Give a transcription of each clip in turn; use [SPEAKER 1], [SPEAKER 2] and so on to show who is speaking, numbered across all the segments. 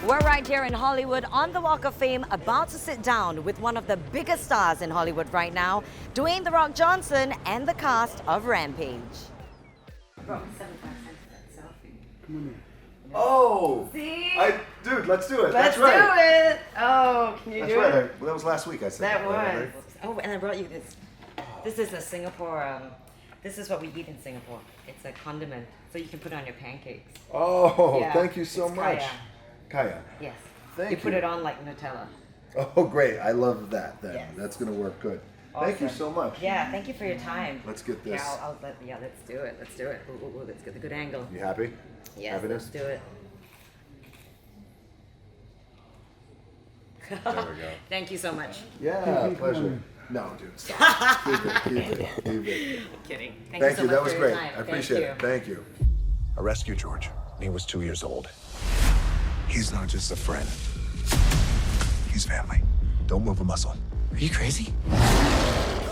[SPEAKER 1] We're right here in Hollywood on the Walk of Fame, about to sit down with one of the biggest stars in Hollywood right now, Dwayne "The Rock" Johnson, and the cast of Rampage. Bro, 75 cents for that selfie.
[SPEAKER 2] Come on in. Oh!
[SPEAKER 1] See?
[SPEAKER 2] Dude, let's do it.
[SPEAKER 1] Let's
[SPEAKER 2] That's right.
[SPEAKER 1] do it. Oh, can you
[SPEAKER 2] That's
[SPEAKER 1] do
[SPEAKER 2] right.
[SPEAKER 1] it?
[SPEAKER 2] That was last week, I said.
[SPEAKER 1] That was.
[SPEAKER 2] Right?
[SPEAKER 1] Oh, and I brought you this. This is a Singapore, this is what we eat in Singapore. It's a condiment, so you can put it on your pancakes.
[SPEAKER 2] Oh,
[SPEAKER 1] Yeah,
[SPEAKER 2] thank you so
[SPEAKER 1] it's
[SPEAKER 2] much.
[SPEAKER 1] kaya.
[SPEAKER 2] Kaya.
[SPEAKER 1] Yes.
[SPEAKER 2] Thank
[SPEAKER 1] you
[SPEAKER 2] you.
[SPEAKER 1] put it on like Nutella.
[SPEAKER 2] Oh, great. I love that then.
[SPEAKER 1] Yes.
[SPEAKER 2] That's going to work good.
[SPEAKER 1] Awesome.
[SPEAKER 2] Thank you so much.
[SPEAKER 1] Yeah, thank you for your time.
[SPEAKER 2] Let's get this.
[SPEAKER 1] Yeah, let's do it. Let's do it. Ooh, let's get the good angle.
[SPEAKER 2] You happy?
[SPEAKER 1] Yes,
[SPEAKER 2] Happiness?
[SPEAKER 1] let's do it.
[SPEAKER 2] There we go.
[SPEAKER 1] Thank you so much.
[SPEAKER 2] Yeah, pleasure. No, dude, stop. Keep it.
[SPEAKER 1] I'm kidding.
[SPEAKER 2] Thank
[SPEAKER 1] so
[SPEAKER 2] you.
[SPEAKER 1] much
[SPEAKER 2] That was
[SPEAKER 1] for your
[SPEAKER 2] great.
[SPEAKER 1] time.
[SPEAKER 2] I appreciate it. Thank you.
[SPEAKER 3] I rescued George. He was 2 years old. He's not just a friend. He's family. Don't move a muscle.
[SPEAKER 4] Are you crazy?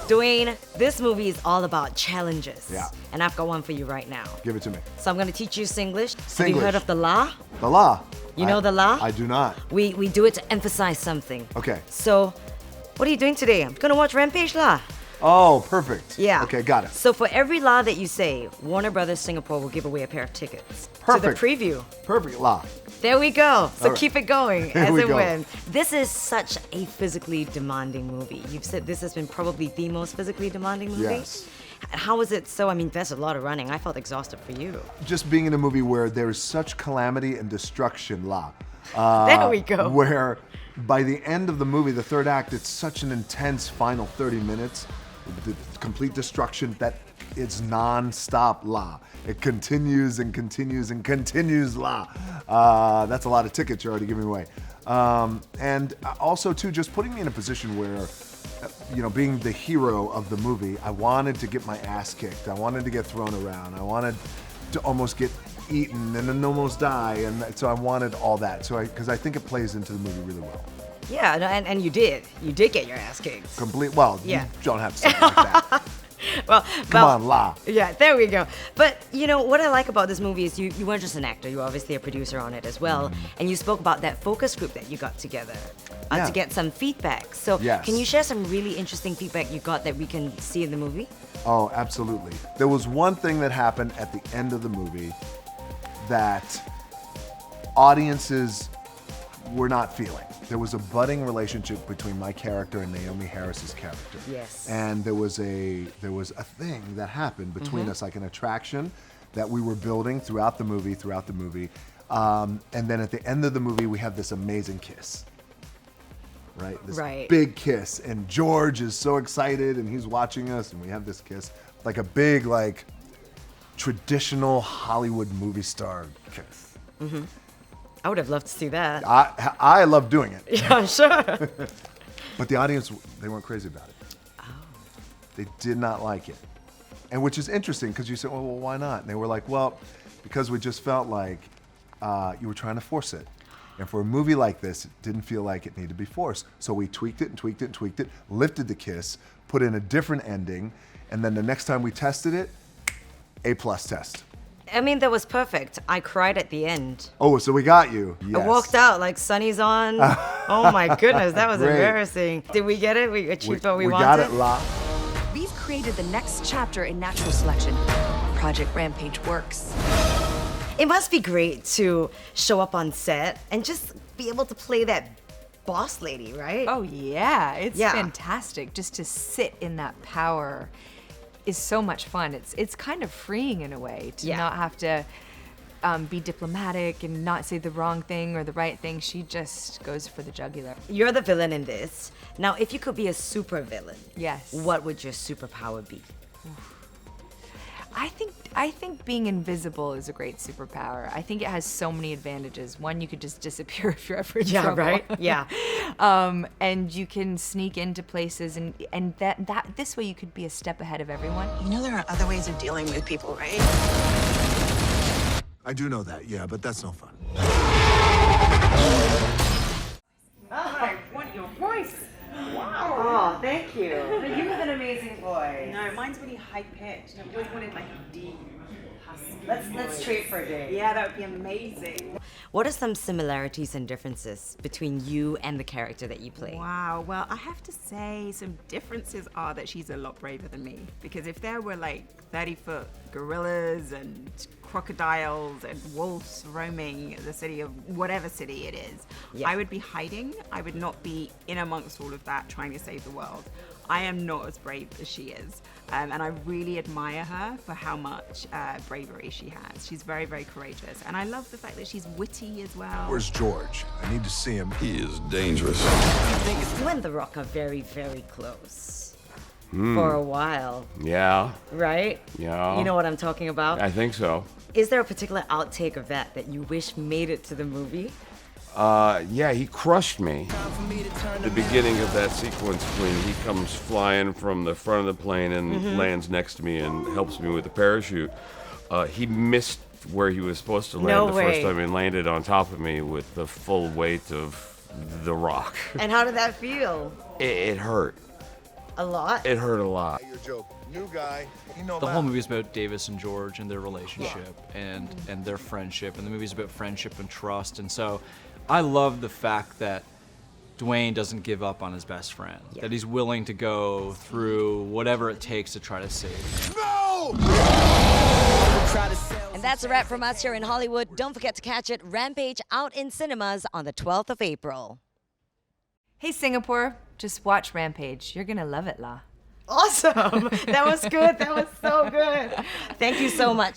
[SPEAKER 1] Dwayne, this movie is all about challenges.
[SPEAKER 2] Yeah.
[SPEAKER 1] And I've got one for you right now.
[SPEAKER 2] Give it to me.
[SPEAKER 1] So I'm going to teach you Singlish. Have you
[SPEAKER 2] Singlish.
[SPEAKER 1] heard of the la?
[SPEAKER 2] The law.
[SPEAKER 1] You know the law?
[SPEAKER 2] I do not.
[SPEAKER 1] We do it to emphasize something.
[SPEAKER 2] Okay.
[SPEAKER 1] So, what are you doing today? I'm going to watch Rampage la.
[SPEAKER 2] Oh, perfect.
[SPEAKER 1] Yeah.
[SPEAKER 2] Okay, got it.
[SPEAKER 1] So for every la that you say, Warner Brothers Singapore will give away a pair of tickets
[SPEAKER 2] Perfect.
[SPEAKER 1] to the preview.
[SPEAKER 2] Perfect law.
[SPEAKER 1] There we go. So
[SPEAKER 2] All right.
[SPEAKER 1] keep it going
[SPEAKER 2] Here
[SPEAKER 1] as
[SPEAKER 2] we
[SPEAKER 1] it
[SPEAKER 2] go.
[SPEAKER 1] wins. This is such a physically demanding movie. You've said this has been probably the most physically demanding movie.
[SPEAKER 2] Yes.
[SPEAKER 1] How is it so? I mean, that's a lot of running. I felt exhausted for you.
[SPEAKER 2] Just being in a movie where there is such calamity and destruction,
[SPEAKER 1] There we go.
[SPEAKER 2] Where by the end of the movie, the third act, it's such an intense final 30 minutes, the complete destruction that it's non-stop It continues and continues and continues That's a lot of tickets you're already giving away. And also too, just putting me in a position where, being the hero of the movie, I wanted to get my ass kicked. I wanted to get thrown around. I wanted to almost get eaten and then almost die. And so I wanted all that. Because I think it plays into the movie really well.
[SPEAKER 1] Yeah, no, and you did. You did get your ass kicked.
[SPEAKER 2] Well,
[SPEAKER 1] Yeah.
[SPEAKER 2] you don't have to say it like that.
[SPEAKER 1] Well,
[SPEAKER 2] Come on, La.
[SPEAKER 1] Yeah, there we go. But what I like about this movie is you weren't just an actor, you were obviously a producer on it as well. And you spoke about that focus group that you got together
[SPEAKER 2] Yeah.
[SPEAKER 1] to get some feedback. So
[SPEAKER 2] Yes.
[SPEAKER 1] can you share some really interesting feedback you got that we can see in the movie?
[SPEAKER 2] Oh, absolutely. There was one thing that happened at the end of the movie that audiences were not feeling. There was a budding relationship between my character and Naomie Harris's character.
[SPEAKER 1] Yes.
[SPEAKER 2] And there was a thing that happened between us, like an attraction that we were building throughout the movie. And then at the end of the movie, we have this amazing kiss. Right? This
[SPEAKER 1] Right.
[SPEAKER 2] big kiss. And George is so excited and he's watching us and we have this kiss. Like a big, traditional Hollywood movie star kiss.
[SPEAKER 1] I would have loved to see that.
[SPEAKER 2] I love doing it.
[SPEAKER 1] Yeah, sure.
[SPEAKER 2] But the audience, they weren't crazy about it. Oh. They did not like it. And which is interesting because you said, well, why not? And they were like, well, because we just felt like you were trying to force it. And for a movie like this, it didn't feel like it needed to be forced. So we tweaked it and tweaked it and tweaked it, lifted the kiss, put in a different ending, and then the next time we tested it, A+ test.
[SPEAKER 1] I mean, that was perfect. I cried at the end.
[SPEAKER 2] Oh, so we got you. Yes.
[SPEAKER 1] I walked out like Sunny's on. Oh my goodness, that was
[SPEAKER 2] Great.
[SPEAKER 1] embarrassing. Did we get it? We achieved what we
[SPEAKER 2] we
[SPEAKER 1] wanted?
[SPEAKER 2] got it, La.
[SPEAKER 5] We've created the next chapter in natural selection. Project Rampage works.
[SPEAKER 1] It must be great to show up on set and just be able to play that boss lady, right?
[SPEAKER 6] Oh yeah, it's
[SPEAKER 1] Yeah.
[SPEAKER 6] fantastic just to sit in that power is so much fun. It's kind of freeing in a way to
[SPEAKER 1] Yeah.
[SPEAKER 6] not have to be diplomatic and not say the wrong thing or the right thing. She just goes for the jugular.
[SPEAKER 1] You're the villain in this. Now, if you could be a super villain,
[SPEAKER 6] Yes.
[SPEAKER 1] what would your superpower be?
[SPEAKER 6] I think being invisible is a great superpower. I think it has so many advantages. One, you could just disappear if you're ever in trouble.
[SPEAKER 1] right? Yeah.
[SPEAKER 6] And you can sneak into places and that this way you could be a step ahead of everyone.
[SPEAKER 5] You know there are other ways of dealing with people, right?
[SPEAKER 3] I do know that, yeah, but that's no fun.
[SPEAKER 1] I want your voice. Wow. Oh, thank you. You have an amazing voice.
[SPEAKER 7] No, mine's really high pitched. I've always wanted like a deep, high
[SPEAKER 1] Let's trade for a day.
[SPEAKER 4] Yeah, that would be amazing.
[SPEAKER 1] What are some similarities and differences between you and the character that you play?
[SPEAKER 4] Wow, well, I have to say some differences are that she's a lot braver than me. Because if there were like 30-foot gorillas and crocodiles and wolves roaming the city of whatever city it is,
[SPEAKER 1] Yeah.
[SPEAKER 4] I would be hiding. I would not be in amongst all of that trying to save the world. I am not as brave as she is. And I really admire her for how much bravery she has. She's very, very courageous. And I love the fact that she's witty as well.
[SPEAKER 3] Where's George? I need to see him.
[SPEAKER 7] He is dangerous.
[SPEAKER 1] You and The Rock are very, very close. For a while,
[SPEAKER 7] Yeah,
[SPEAKER 1] right?
[SPEAKER 7] yeah.
[SPEAKER 1] You know what I'm talking about?
[SPEAKER 7] I think so.
[SPEAKER 1] Is there a particular outtake of that you wish made it to the movie?
[SPEAKER 7] Yeah, he crushed me. The beginning of that sequence when he comes flying from the front of the plane and lands next to me and helps me with the parachute, he missed where he was supposed to land
[SPEAKER 1] No
[SPEAKER 7] the
[SPEAKER 1] way.
[SPEAKER 7] first time and landed on top of me with the full weight of the rock.
[SPEAKER 1] And how did that feel?
[SPEAKER 7] It hurt.
[SPEAKER 1] A lot?
[SPEAKER 7] It hurt a lot.
[SPEAKER 3] Your joke. New guy. You know
[SPEAKER 8] The whole movie is about Davis and George and their relationship and their friendship, and the movie's about friendship and trust. And so I love the fact that Dwayne doesn't give up on his best friend, that he's willing to go through whatever it takes to try to save him.
[SPEAKER 1] And that's a wrap from us here in Hollywood. Don't forget to catch it, Rampage, out in cinemas on the 12th of April.
[SPEAKER 6] Hey, Singapore, just watch Rampage. You're gonna love it, La.
[SPEAKER 1] Awesome. That was good. That was so good. Thank you so much.